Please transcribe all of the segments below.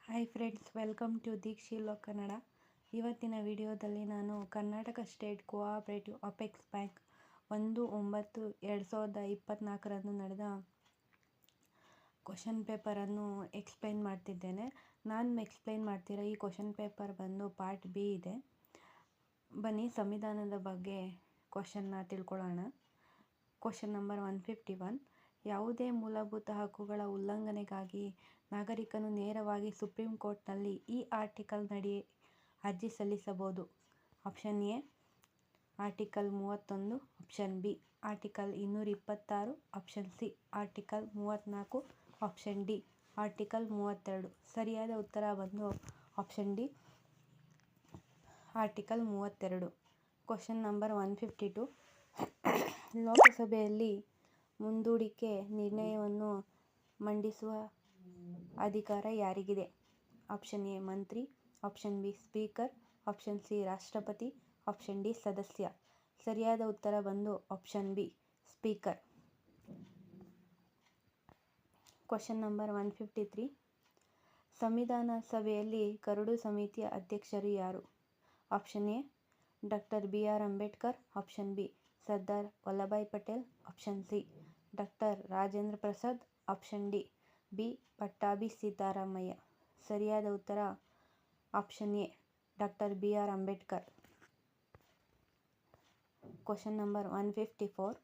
Hi friends, welcome to ದೀಕ್ಷಿಲೋ ಕನ್ನಡ. ಇವತ್ತಿನ ವಿಡಿಯೋದಲ್ಲಿ ನಾನು Karnataka state cooperative apex bank 1/9/2024 ನಡೆದ ಕ್ವಶನ್ ಪೇಪರನ್ನು ಎಕ್ಸ್ಪ್ಲೈನ್ ಮಾಡ್ತಿದ್ದೇನೆ. ನಾನು ಎಕ್ಸ್ಪ್ಲೈನ್ ಮಾಡ್ತಿರೋ ಈ ಕ್ವಶನ್ ಪೇಪರ್ ಬಂದು ಪಾರ್ಟ್ ಬಿ ಇದೆ. ಬನ್ನಿ ಸಂವಿಧಾನದ ಬಗ್ಗೆ ಕ್ವಶನ್ನ ತಿಳ್ಕೊಳ್ಳೋಣ. Question number 151. ಯಾವುದೇ ಮೂಲಭೂತ ಹಕ್ಕುಗಳ ಉಲ್ಲಂಘನೆಗಾಗಿ ನಾಗರಿಕನು ನೇರವಾಗಿ ಸುಪ್ರೀಂ ಕೋರ್ಟ್ನಲ್ಲಿ ಈ ಆರ್ಟಿಕಲ್ನಡಿ ಅರ್ಜಿ ಸಲ್ಲಿಸಬಹುದು. Option A article 31, option B article 226, option C article 34, option D article 32. ಸರಿಯಾದ ಉತ್ತರ ಬಂದು option D article 32. Question number 152. ಲೋಕಸಭೆಯಲ್ಲಿ ಮುಂದೂಡಿಕೆ ನಿರ್ಣಯವನ್ನು ಮಂಡಿಸುವ ಅಧಿಕಾರ ಯಾರಿಗಿದೆ? Option A Mantri, option B speaker, option C ರಾಷ್ಟ್ರಪತಿ, ಆಪ್ಷನ್ ಡಿ ಸದಸ್ಯ. ಸರಿಯಾದ ಉತ್ತರ ಬಂದು option B speaker. Question number 153. ಸಂವಿಧಾನ ಸಭೆಯಲ್ಲಿ ಕರಡು ಸಮಿತಿಯ ಅಧ್ಯಕ್ಷರು ಯಾರು? Option A doctor B R. Ambedkar, option B Sardar Vallabhbhai Patel, option C doctor Rajendra Prasad, option D B Pattabhi Siddaramaiah. ಸರಿಯಾದ ಉತ್ತರ option A doctor B R. Ambedkar. Question number 154.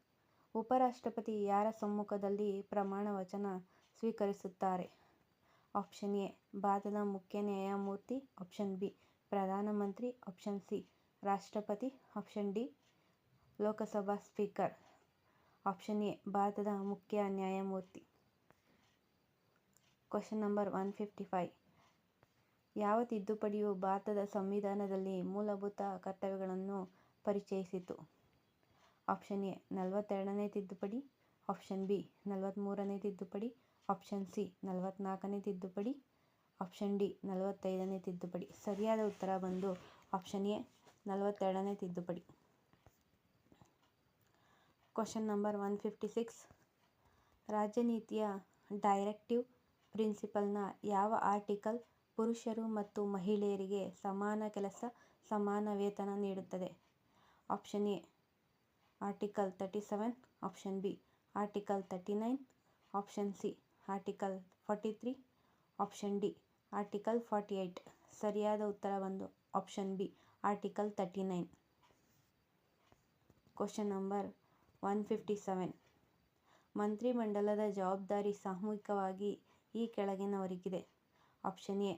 ಉಪರಾಷ್ಟ್ರಪತಿ ಯಾರ ಸಮ್ಮುಖದಲ್ಲಿ ಪ್ರಮಾಣ ವಚನ ಸ್ವೀಕರಿಸುತ್ತಾರೆ? ಆಪ್ಷನ್ ಎ ಭಾರತದ ಮುಖ್ಯ ನ್ಯಾಯಮೂರ್ತಿ, ಆಪ್ಷನ್ ಬಿ ಪ್ರಧಾನಮಂತ್ರಿ, ಆಪ್ಷನ್ ಸಿ ರಾಷ್ಟ್ರಪತಿ, option D Lok Sabha speaker. Option A ಭಾರತದ ಮುಖ್ಯ ನ್ಯಾಯಮೂರ್ತಿ. Question number 155. ಯಾವ ತಿದ್ದುಪಡಿಯು ಭಾರತದ ಸಂವಿಧಾನದಲ್ಲಿ ಮೂಲಭೂತ ಕರ್ತವ್ಯಗಳನ್ನು ಪರಿಚಯಿಸಿತು? ಆಪ್ಷನ್ ಎ 42ನೇ ತಿದ್ದುಪಡಿ, ಆಪ್ಷನ್ ಬಿ 43ನೇ ತಿದ್ದುಪಡಿ, ಆಪ್ಷನ್ ಸಿ 44ನೇ ತಿದ್ದುಪಡಿ, ಆಪ್ಷನ್ ಡಿ 45ನೇ ತಿದ್ದುಪಡಿ. ಸರಿಯಾದ ಉತ್ತರ ಬಂದು ಆಪ್ಷನ್ ಎ 42ನೇ ತಿದ್ದುಪಡಿ. Question number 156. ರಾಜನೀತಿಯ ಡೈರೆಕ್ಟಿವ್ ಪ್ರಿನ್ಸಿಪಲ್ನ ಯಾವ ಆರ್ಟಿಕಲ್ ಪುರುಷರು ಮತ್ತು ಮಹಿಳೆಯರಿಗೆ ಸಮಾನ ಕೆಲಸ ಸಮಾನ ವೇತನ ನೀಡುತ್ತದೆ? Option A article 37, option B article 39, option C article 43, option D article 48. ಸರಿಯಾದ ಉತ್ತರ ಬಂದು option B article 39. Question number 157. ಮಂತ್ರಿಮಂಡಲದ ಜವಾಬ್ದಾರಿ ಸಾಮೂಹಿಕವಾಗಿ ಈ ಕೆಳಗಿನವರಿಗಿದೆ. ಆಪ್ಷನ್ ಎ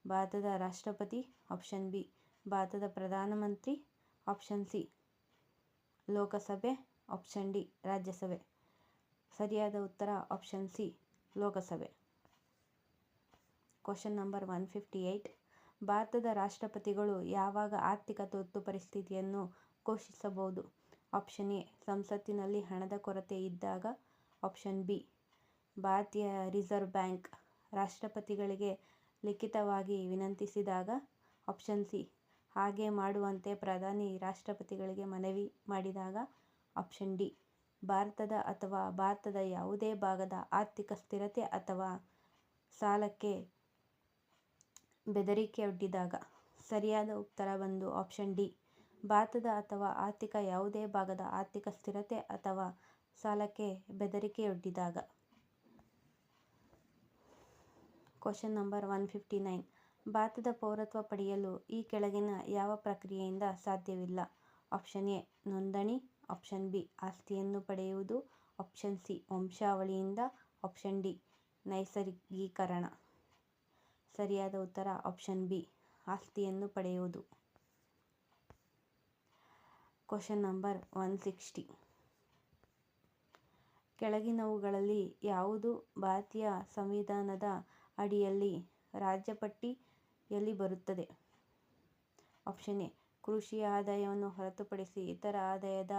ಭಾರತದ ರಾಷ್ಟ್ರಪತಿ, ಆಪ್ಷನ್ ಬಿ ಭಾರತದ ಪ್ರಧಾನಮಂತ್ರಿ, option C Lok Sabha, option D Rajya Sabha. ಸರಿಯಾದ ಉತ್ತರ option C Lok Sabha. Question number 158. ಭಾರತದ ರಾಷ್ಟ್ರಪತಿಗಳು ಯಾವಾಗ ಆರ್ಥಿಕ ತುರ್ತು ಪರಿಸ್ಥಿತಿಯನ್ನು ಘೋಷಿಸಬಹುದು? ಆಪ್ಷನ್ ಎ ಸಂಸತ್ತಿನಲ್ಲಿ ಹಣದ ಕೊರತೆ ಇದ್ದಾಗ, ಆಪ್ಷನ್ ಬಿ ಭಾರತೀಯ ರಿಸರ್ವ್ ಬ್ಯಾಂಕ್ ರಾಷ್ಟ್ರಪತಿಗಳಿಗೆ ಲಿಖಿತವಾಗಿ ವಿನಂತಿಸಿದಾಗ, ಆಪ್ಷನ್ ಸಿ ಹಾಗೆ ಮಾಡುವಂತೆ ಪ್ರಧಾನಿ ರಾಷ್ಟ್ರಪತಿಗಳಿಗೆ ಮನವಿ ಮಾಡಿದಾಗ, ಆಪ್ಷನ್ ಡಿ ಭಾರತದ ಅಥವಾ ಭಾರತದ ಯಾವುದೇ ಭಾಗದ ಆರ್ಥಿಕ ಸ್ಥಿರತೆ ಅಥವಾ ಸಾಲಕ್ಕೆ ಬೆದರಿಕೆಯೊಡ್ಡಿದಾಗ. ಸರಿಯಾದ ಉತ್ತರ ಬಂದು ಆಪ್ಷನ್ ಡಿ ಭಾರತದ ಅಥವಾ ಆರ್ಥಿಕ ಯಾವುದೇ ಭಾಗದ ಆರ್ಥಿಕ ಸ್ಥಿರತೆ ಅಥವಾ ಸಾಲಕ್ಕೆ ಬೆದರಿಕೆಯೊಡ್ಡಿದಾಗ. Question number 159. ಭಾರತದ ಪೌರತ್ವ ಪಡೆಯಲು ಈ ಕೆಳಗಿನ ಯಾವ ಪ್ರಕ್ರಿಯೆಯಿಂದ ಸಾಧ್ಯವಿಲ್ಲ? ಆಪ್ಷನ್ ಎ ನೋಂದಣಿ, ಆಪ್ಷನ್ ಬಿ ಆಸ್ತಿಯನ್ನು ಪಡೆಯುವುದು, ಆಪ್ಷನ್ ಸಿ ವಂಶಾವಳಿಯಿಂದ, ಆಪ್ಷನ್ ಡಿ ನೈಸರ್ಗೀಕರಣ. ಸರಿಯಾದ ಉತ್ತರ ಆಪ್ಷನ್ ಬಿ ಆಸ್ತಿಯನ್ನು ಪಡೆಯುವುದು. Question number 160. ಕೆಳಗಿನವುಗಳಲ್ಲಿ ಯಾವುದು ಭಾರತೀಯ ಸಂವಿಧಾನದ ಅಡಿಯಲ್ಲಿ ರಾಜ್ಯ ಪಟ್ಟಿಯಲ್ಲಿ ಬರುತ್ತದೆ? ಆಪ್ಷನ್ ಎ ಕೃಷಿ ಆದಾಯವನ್ನು ಹೊರತುಪಡಿಸಿ ಇತರ ಆದಾಯದ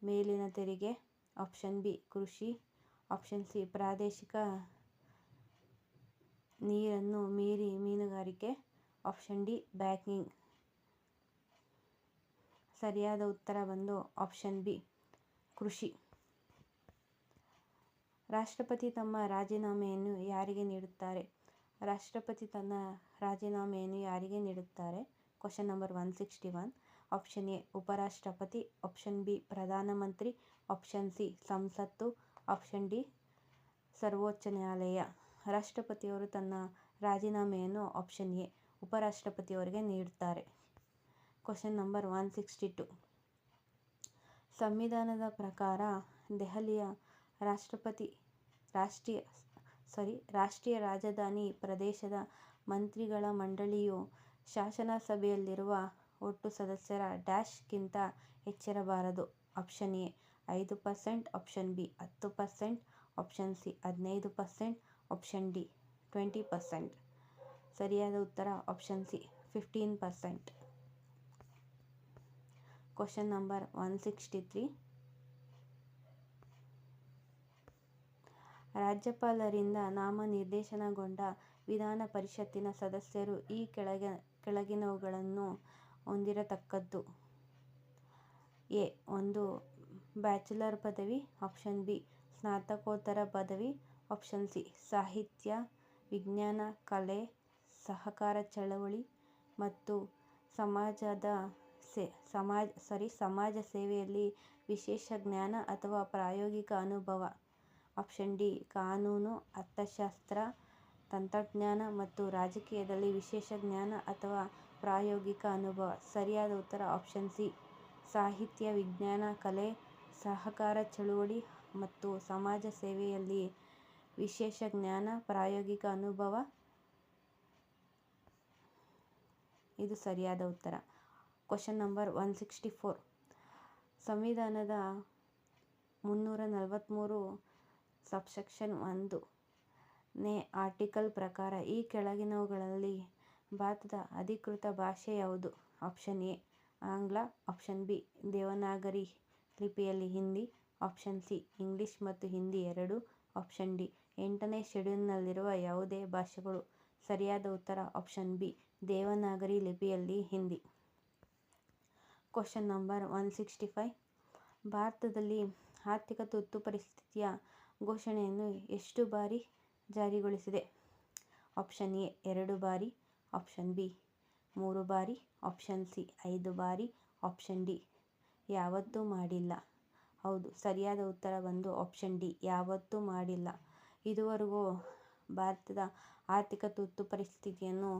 ಮೇಲಿನ ತೆರಿಗೆ, ಆಪ್ಷನ್ ಬಿ ಕೃಷಿ, ಆಪ್ಷನ್ ಸಿ ಪ್ರಾದೇಶಿಕ ನೀರನ್ನು ಮೀರಿ ಮೀನುಗಾರಿಕೆ, ಆಪ್ಷನ್ ಡಿ ಬ್ಯಾಂಕಿಂಗ್. ಸರಿಯಾದ ಉತ್ತರ ಬಂದು ಆಪ್ಷನ್ ಬಿ ಕೃಷಿ. ರಾಷ್ಟ್ರಪತಿ ತಮ್ಮ ರಾಜೀನಾಮೆಯನ್ನು ಯಾರಿಗೆ ನೀಡುತ್ತಾರೆ? ರಾಷ್ಟ್ರಪತಿ ತನ್ನ ರಾಜೀನಾಮೆಯನ್ನು ಯಾರಿಗೆ ನೀಡುತ್ತಾರೆ? Question number 161. ಆಪ್ಷನ್ ಎ ಉಪರಾಷ್ಟ್ರಪತಿ, ಆಪ್ಷನ್ ಬಿ ಪ್ರಧಾನಮಂತ್ರಿ, ಆಪ್ಷನ್ ಸಿ ಸಂಸತ್ತು, ಆಪ್ಷನ್ ಡಿ ಸರ್ವೋಚ್ಚ ನ್ಯಾಯಾಲಯ. ರಾಷ್ಟ್ರಪತಿಯವರು ತನ್ನ ರಾಜೀನಾಮೆಯನ್ನು ಆಪ್ಷನ್ ಎ ಉಪರಾಷ್ಟ್ರಪತಿಯವರಿಗೆ ನೀಡುತ್ತಾರೆ. Question number 162. ಸಂವಿಧಾನದ ಪ್ರಕಾರ ದೆಹಲಿಯ ರಾಷ್ಟ್ರೀಯ ರಾಜಧಾನಿ ಪ್ರದೇಶದ ಮಂತ್ರಿಗಳ ಮಂಡಳಿಯು ಶಾಸನಸಭೆಯಲ್ಲಿರುವ ಒಟ್ಟು ಸದಸ್ಯರ ಡ್ಯಾಶ್ಗಿಂತ ಹೆಚ್ಚಿರಬಾರದು. Option A 5%, option B 10%, option C 15%, option D 20%. ಸರಿಯಾದ ಉತ್ತರ ಆಪ್ಷನ್ ಸಿ 15%. Question number 163. ರಾಜ್ಯಪಾಲರಿಂದ ನಾಮನಿರ್ದೇಶನಗೊಂಡ ವಿಧಾನ ಪರಿಷತ್ತಿನ ಸದಸ್ಯರು ಈ ಕೆಳಗಿನವುಗಳನ್ನು ಹೊಂದಿರತಕ್ಕದ್ದು. ಎ 1 ಬ್ಯಾಚುಲರ್ ಪದವಿ, ಆಪ್ಷನ್ ಬಿ ಸ್ನಾತಕೋತ್ತರ ಪದವಿ, ಆಪ್ಷನ್ ಸಿ ಸಾಹಿತ್ಯ, ವಿಜ್ಞಾನ, ಕಲೆ, ಸಹಕಾರ ಚಳವಳಿ ಮತ್ತು ಸಮಾಜ ಸೇವೆಯಲ್ಲಿ ವಿಶೇಷ ಜ್ಞಾನ ಅಥವಾ ಪ್ರಾಯೋಗಿಕ ಅನುಭವ, ಆಪ್ಷನ್ ಡಿ ಕಾನೂನು, ಅರ್ಥಶಾಸ್ತ್ರ, ತಂತ್ರಜ್ಞಾನ ಮತ್ತು ರಾಜಕೀಯದಲ್ಲಿ ವಿಶೇಷ ಜ್ಞಾನ ಅಥವಾ ಪ್ರಾಯೋಗಿಕ ಅನುಭವ. ಸರಿಯಾದ ಉತ್ತರ ಆಪ್ಷನ್ ಸಿ ಸಾಹಿತ್ಯ, ವಿಜ್ಞಾನ, ಕಲೆ, ಸಹಕಾರ ಚಳುವಳಿ ಮತ್ತು ಸಮಾಜ ಸೇವೆಯಲ್ಲಿ ವಿಶೇಷ ಜ್ಞಾನ, ಪ್ರಾಯೋಗಿಕ ಅನುಭವ. ಇದು ಸರಿಯಾದ ಉತ್ತರ. Question number 164. ಸಂವಿಧಾನದ 343 ಸಬ್ಸೆಕ್ಷನ್ 1 ನೇ ಆರ್ಟಿಕಲ್ ಪ್ರಕಾರ ಈ ಕೆಳಗಿನವುಗಳಲ್ಲಿ ಭಾರತದ ಅಧಿಕೃತ ಭಾಷೆ ಯಾವುದು? ಆಪ್ಷನ್ ಎ ಆಂಗ್ಲ, ಆಪ್ಷನ್ ಬಿ ದೇವನಾಗರಿ ಲಿಪಿಯಲ್ಲಿ ಹಿಂದಿ, ಆಪ್ಷನ್ ಸಿ ಇಂಗ್ಲಿಷ್ ಮತ್ತು ಹಿಂದಿ ಎರಡೂ, ಆಪ್ಷನ್ ಡಿ 8ನೇ ಶೆಡ್ಯೂಲ್ನಲ್ಲಿರುವ ಯಾವುದೇ ಭಾಷೆಗಳು. ಸರಿಯಾದ ಉತ್ತರ ಆಪ್ಷನ್ ಬಿ ದೇವನಾಗರಿ ಲಿಪಿಯಲ್ಲಿ ಹಿಂದಿ. Question number 165. ಭಾರತದಲ್ಲಿ ಆರ್ಥಿಕ ತುರ್ತು ಪರಿಸ್ಥಿತಿಯ ಘೋಷಣೆಯನ್ನು ಎಷ್ಟು ಬಾರಿ ಜಾರಿಗೊಳಿಸಿದೆ? ಆಪ್ಷನ್ ಎ 2 ಬಾರಿ, ಆಪ್ಷನ್ ಬಿ 3 ಬಾರಿ, ಆಪ್ಷನ್ ಸಿ 5 ಬಾರಿ, ಆಪ್ಷನ್ ಡಿ ಯಾವತ್ತೂ ಮಾಡಿಲ್ಲ. ಹೌದು, ಸರಿಯಾದ ಉತ್ತರ ಬಂದು ಆಪ್ಷನ್ ಡಿ ಯಾವತ್ತೂ ಮಾಡಿಲ್ಲ. ಇದುವರೆಗೂ ಭಾರತದ ಆರ್ಥಿಕ ತುರ್ತು ಪರಿಸ್ಥಿತಿಯನ್ನು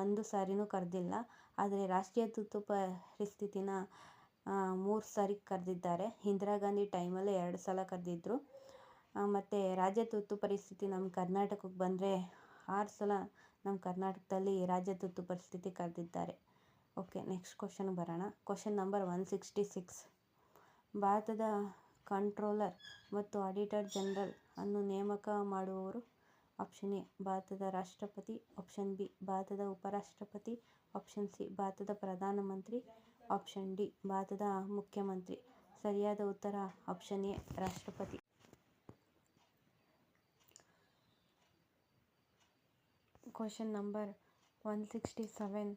ಒಂದು ಸಾರಿನೂ ಕರೆದಿಲ್ಲ. ಆದರೆ ರಾಷ್ಟ್ರೀಯ ತುರ್ತು ಪರಿಸ್ಥಿತಿನ 3 ಸಾರಿ ಕರೆದಿದ್ದಾರೆ. ಇಂದಿರಾ ಗಾಂಧಿ ಟೈಮಲ್ಲಿ 2 ಸಲ ಕರೆದಿದ್ರು. ಮತ್ತು ರಾಜ್ಯ ತುರ್ತು ಪರಿಸ್ಥಿತಿ ನಮ್ಮ ಕರ್ನಾಟಕಕ್ಕೆ ಬಂದರೆ 6 ಸಲ ನಮ್ಮ ಕರ್ನಾಟಕದಲ್ಲಿ ರಾಜ್ಯ ತುರ್ತು ಪರಿಸ್ಥಿತಿ ಕರೆದಿದ್ದಾರೆ. ಓಕೆ, ನೆಕ್ಸ್ಟ್ ಕ್ವಶನ್ಗೆ ಬರೋಣ. Question number 166. ಭಾರತದ ಕಂಟ್ರೋಲರ್ ಮತ್ತು ಆಡಿಟರ್ ಜನರಲ್ ಅನ್ನು ನೇಮಕ ಮಾಡುವವರು? ಆಪ್ಷನ್ ಎ ಭಾರತದ ರಾಷ್ಟ್ರಪತಿ, ಆಪ್ಷನ್ ಬಿ ಭಾರತದ ಉಪರಾಷ್ಟ್ರಪತಿ, ಆಪ್ಷನ್ ಸಿ ಭಾರತದ ಪ್ರಧಾನಮಂತ್ರಿ, ಆಪ್ಷನ್ ಡಿ ಭಾರತದ ಮುಖ್ಯಮಂತ್ರಿ. ಸರಿಯಾದ ಉತ್ತರ ಆಪ್ಷನ್ ಎ ರಾಷ್ಟ್ರಪತಿ. Question number 167.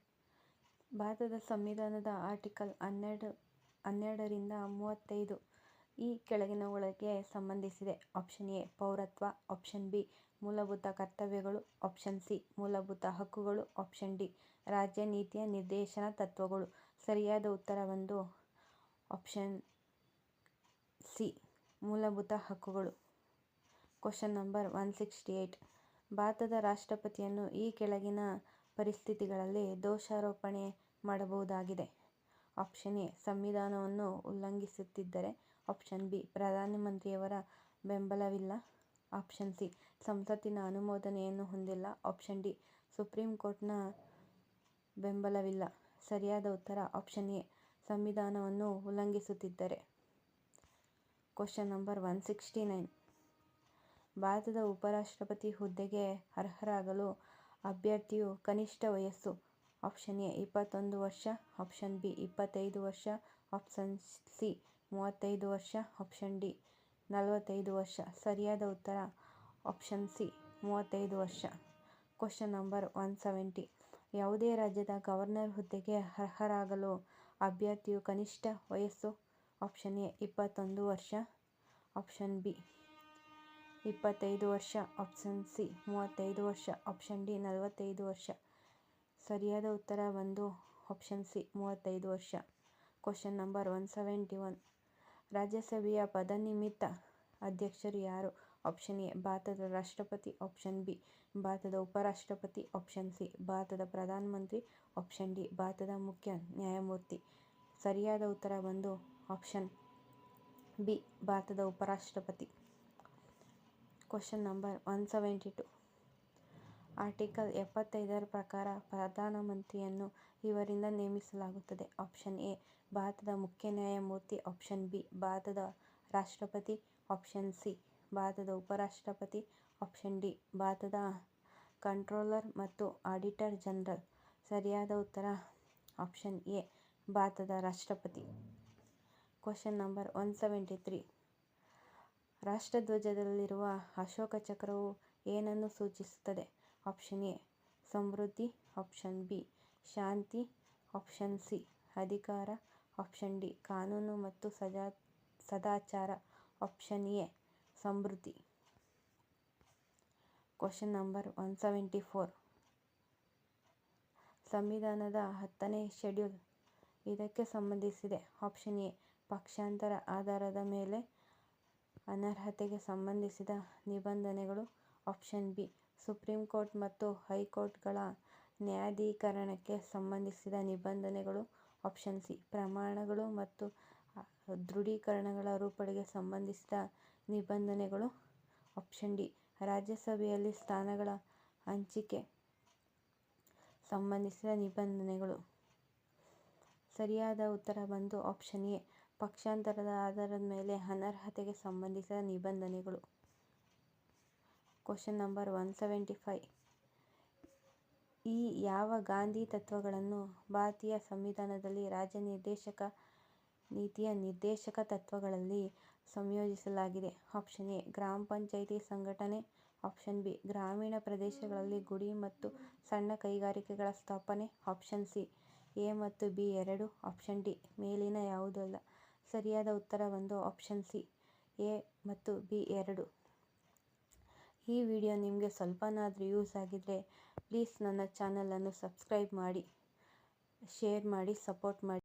ಭಾರತದ ಸಂವಿಧಾನದ ಆರ್ಟಿಕಲ್ 12ರಿಂದ 35 ಈ ಕೆಳಗಿನವುಗಳಿಗೆ ಸಂಬಂಧಿಸಿದೆ. ಆಪ್ಷನ್ ಎ ಪೌರತ್ವ, ಆಪ್ಷನ್ ಬಿ ಮೂಲಭೂತ ಕರ್ತವ್ಯಗಳು, ಆಪ್ಷನ್ ಸಿ ಮೂಲಭೂತ ಹಕ್ಕುಗಳು, ಆಪ್ಷನ್ ಡಿ ರಾಜ್ಯ ನೀತಿಯ ನಿರ್ದೇಶನ ತತ್ವಗಳು. ಸರಿಯಾದ ಉತ್ತರ ಬಂದು ಆಪ್ಷನ್ ಸಿ ಮೂಲಭೂತ ಹಕ್ಕುಗಳು. Question number 168. ಭಾರತದ ರಾಷ್ಟ್ರಪತಿಯನ್ನು ಈ ಕೆಳಗಿನ ಪರಿಸ್ಥಿತಿಗಳಲ್ಲಿ ದೋಷಾರೋಪಣೆ ಮಾಡಬಹುದಾಗಿದೆ. ಆಪ್ಷನ್ ಎ ಸಂವಿಧಾನವನ್ನು ಉಲ್ಲಂಘಿಸುತ್ತಿದ್ದರೆ, ಆಪ್ಷನ್ ಬಿ ಪ್ರಧಾನಮಂತ್ರಿಯವರ ಬೆಂಬಲವಿಲ್ಲ, ಆಪ್ಷನ್ ಸಿ ಸಂಸತ್ತಿನ ಅನುಮೋದನೆಯನ್ನು ಹೊಂದಿಲ್ಲ, ಆಪ್ಷನ್ ಡಿ ಸುಪ್ರೀಂ ಕೋರ್ಟ್ನ ಬೆಂಬಲವಿಲ್ಲ. ಸರಿಯಾದ ಉತ್ತರ ಆಪ್ಷನ್ ಎ ಸಂವಿಧಾನವನ್ನು ಉಲ್ಲಂಘಿಸುತ್ತಿದ್ದರೆ. Question number 169. ಭಾರತದ ಉಪರಾಷ್ಟ್ರಪತಿ ಹುದ್ದೆಗೆ ಅರ್ಹರಾಗಲು ಅಭ್ಯರ್ಥಿಯು ಕನಿಷ್ಠ ವಯಸ್ಸು? ಆಪ್ಷನ್ ಎ 21 ವರ್ಷ, ಆಪ್ಷನ್ ಬಿ 25 ವರ್ಷ, ಆಪ್ಷನ್ ಸಿ 35 ವರ್ಷ, ಆಪ್ಷನ್ ಡಿ 45 ವರ್ಷ. ಸರಿಯಾದ ಉತ್ತರ ಆಪ್ಷನ್ ಸಿ 35 ವರ್ಷ. Question number 170. ಯಾವುದೇ ರಾಜ್ಯದ ಗವರ್ನರ್ ಹುದ್ದೆಗೆ ಅರ್ಹರಾಗಲು ಅಭ್ಯರ್ಥಿಯು ಕನಿಷ್ಠ ವಯಸ್ಸು? ಆಪ್ಷನ್ ಎ 21 ವರ್ಷ, ಆಪ್ಷನ್ ಬಿ 25 ವರ್ಷ. ಆಪ್ಷನ್ ಸಿ 35 ವರ್ಷ. ಆಪ್ಷನ್ ಡಿ 45 ವರ್ಷ. ಸರಿಯಾದ ಉತ್ತರ ಬಂದು ಆಪ್ಷನ್ ಸಿ 35 ವರ್ಷ. Question number 171. ರಾಜ್ಯಸಭೆಯ ಪದನಿಮಿತ್ತ ಅಧ್ಯಕ್ಷರು ಯಾರು? ಆಪ್ಷನ್ ಎ ಭಾರತದ ರಾಷ್ಟ್ರಪತಿ. ಆಪ್ಷನ್ ಬಿ ಭಾರತದ ಉಪರಾಷ್ಟ್ರಪತಿ. ಆಪ್ಷನ್ ಸಿ ಭಾರತದ ಪ್ರಧಾನಮಂತ್ರಿ. ಆಪ್ಷನ್ ಡಿ ಭಾರತದ ಮುಖ್ಯ ನ್ಯಾಯಮೂರ್ತಿ. ಸರಿಯಾದ ಉತ್ತರ ಬಂದು ಆಪ್ಷನ್ ಬಿ ಭಾರತದ ಉಪರಾಷ್ಟ್ರಪತಿ. Question number 172. ಆರ್ಟಿಕಲ್ 75 ಪ್ರಕಾರ ಪ್ರಧಾನಮಂತ್ರಿಯನ್ನು ಇವರಿಂದ ನೇಮಿಸಲಾಗುತ್ತದೆ. ಆಪ್ಷನ್ ಎ ಭಾರತದ ಮುಖ್ಯ ನ್ಯಾಯಮೂರ್ತಿ. ಆಪ್ಷನ್ ಬಿ ಭಾರತದ ರಾಷ್ಟ್ರಪತಿ. ಆಪ್ಷನ್ ಸಿ ಭಾರತದ ಉಪರಾಷ್ಟ್ರಪತಿ. ಆಪ್ಷನ್ ಡಿ ಭಾರತದ ಕಂಟ್ರೋಲರ್ ಮತ್ತು ಆಡಿಟರ್ ಜನರಲ್. ಸರಿಯಾದ ಉತ್ತರ ಆಪ್ಷನ್ ಎ ಭಾರತದ ರಾಷ್ಟ್ರಪತಿ. Question number 173. ರಾಷ್ಟ್ರಧ್ವಜದಲ್ಲಿರುವ ಅಶೋಕ ಚಕ್ರವು ಏನನ್ನು ಸೂಚಿಸುತ್ತದೆ? ಆಪ್ಷನ್ ಎ ಸಮೃದ್ಧಿ. ಆಪ್ಷನ್ ಬಿ ಶಾಂತಿ. ಆಪ್ಷನ್ ಸಿ ಅಧಿಕಾರ. ಆಪ್ಷನ್ ಡಿ ಕಾನೂನು ಮತ್ತು ಸದಾಚಾರ. ಆಪ್ಷನ್ ಎ ಸಮೃದ್ಧಿ. Question number 174. ಸಂವಿಧಾನದ 10ನೇ ಶೆಡ್ಯೂಲ್ ಇದಕ್ಕೆ ಸಂಬಂಧಿಸಿದೆ. ಆಪ್ಷನ್ ಎ ಪಕ್ಷಾಂತರ ಆಧಾರದ ಮೇಲೆ ಅನರ್ಹತೆಗೆ ಸಂಬಂಧಿಸಿದ ನಿಬಂಧನೆಗಳು. ಆಪ್ಷನ್ ಬಿ ಸುಪ್ರೀಂ ಕೋರ್ಟ್ ಮತ್ತು ಹೈಕೋರ್ಟ್ಗಳ ನ್ಯಾಯಾಧೀಕರಣಕ್ಕೆ ಸಂಬಂಧಿಸಿದ ನಿಬಂಧನೆಗಳು. ಆಪ್ಷನ್ ಸಿ ಪ್ರಮಾಣಗಳು ಮತ್ತು ದೃಢೀಕರಣಗಳ ರೂಪಗಳಿಗೆ ಸಂಬಂಧಿಸಿದ ನಿಬಂಧನೆಗಳು. ಆಪ್ಷನ್ ಡಿ ರಾಜ್ಯಸಭೆಯಲ್ಲಿ ಸ್ಥಾನಗಳ ಹಂಚಿಕೆ ಸಂಬಂಧಿಸಿದ ನಿಬಂಧನೆಗಳು. ಸರಿಯಾದ ಉತ್ತರ ಬಂದು ಆಪ್ಷನ್ ಎ ಪಕ್ಷಾಂತರದ ಆಧಾರದ ಮೇಲೆ ಅನರ್ಹತೆಗೆ ಸಂಬಂಧಿಸಿದ ನಿಬಂಧನೆಗಳು. Question number 175. ಈ ಯಾವ ಗಾಂಧಿ ತತ್ವಗಳನ್ನು ಭಾರತೀಯ ಸಂವಿಧಾನದಲ್ಲಿ ರಾಜ್ಯ ನಿರ್ದೇಶಕ ನೀತಿಯ ನಿರ್ದೇಶಕ ತತ್ವಗಳಲ್ಲಿ ಸಂಯೋಜಿಸಲಾಗಿದೆ? ಆಪ್ಷನ್ ಎ ಗ್ರಾಮ ಪಂಚಾಯಿತಿ ಸಂಘಟನೆ. ಆಪ್ಷನ್ ಬಿ ಗ್ರಾಮೀಣ ಪ್ರದೇಶಗಳಲ್ಲಿ ಗುಡಿ ಮತ್ತು ಸಣ್ಣ ಕೈಗಾರಿಕೆಗಳ ಸ್ಥಾಪನೆ. ಆಪ್ಷನ್ ಸಿ ಎ ಮತ್ತು ಬಿ ಎರಡೂ. ಆಪ್ಷನ್ ಡಿ ಮೇಲಿನ ಯಾವುದೂ ಅಲ್ಲ. ಸರಿಯಾದ ಉತ್ತರ ಬಂದು ಆಪ್ಷನ್ ಸಿ ಎ ಮತ್ತು ಬಿ ಎರಡೂ. ಈ ವಿಡಿಯೋ ನಿಮಗೆ ಸ್ವಲ್ಪನಾದರೂ ಯೂಸ್ ಆಗಿದ್ರೆ ಪ್ಲೀಸ್ ನನ್ನ ಚಾನಲನ್ನು ಸಬ್ಸ್ಕ್ರೈಬ್ ಮಾಡಿ, ಶೇರ್ ಮಾಡಿ, ಸಪೋರ್ಟ್ ಮಾಡಿ.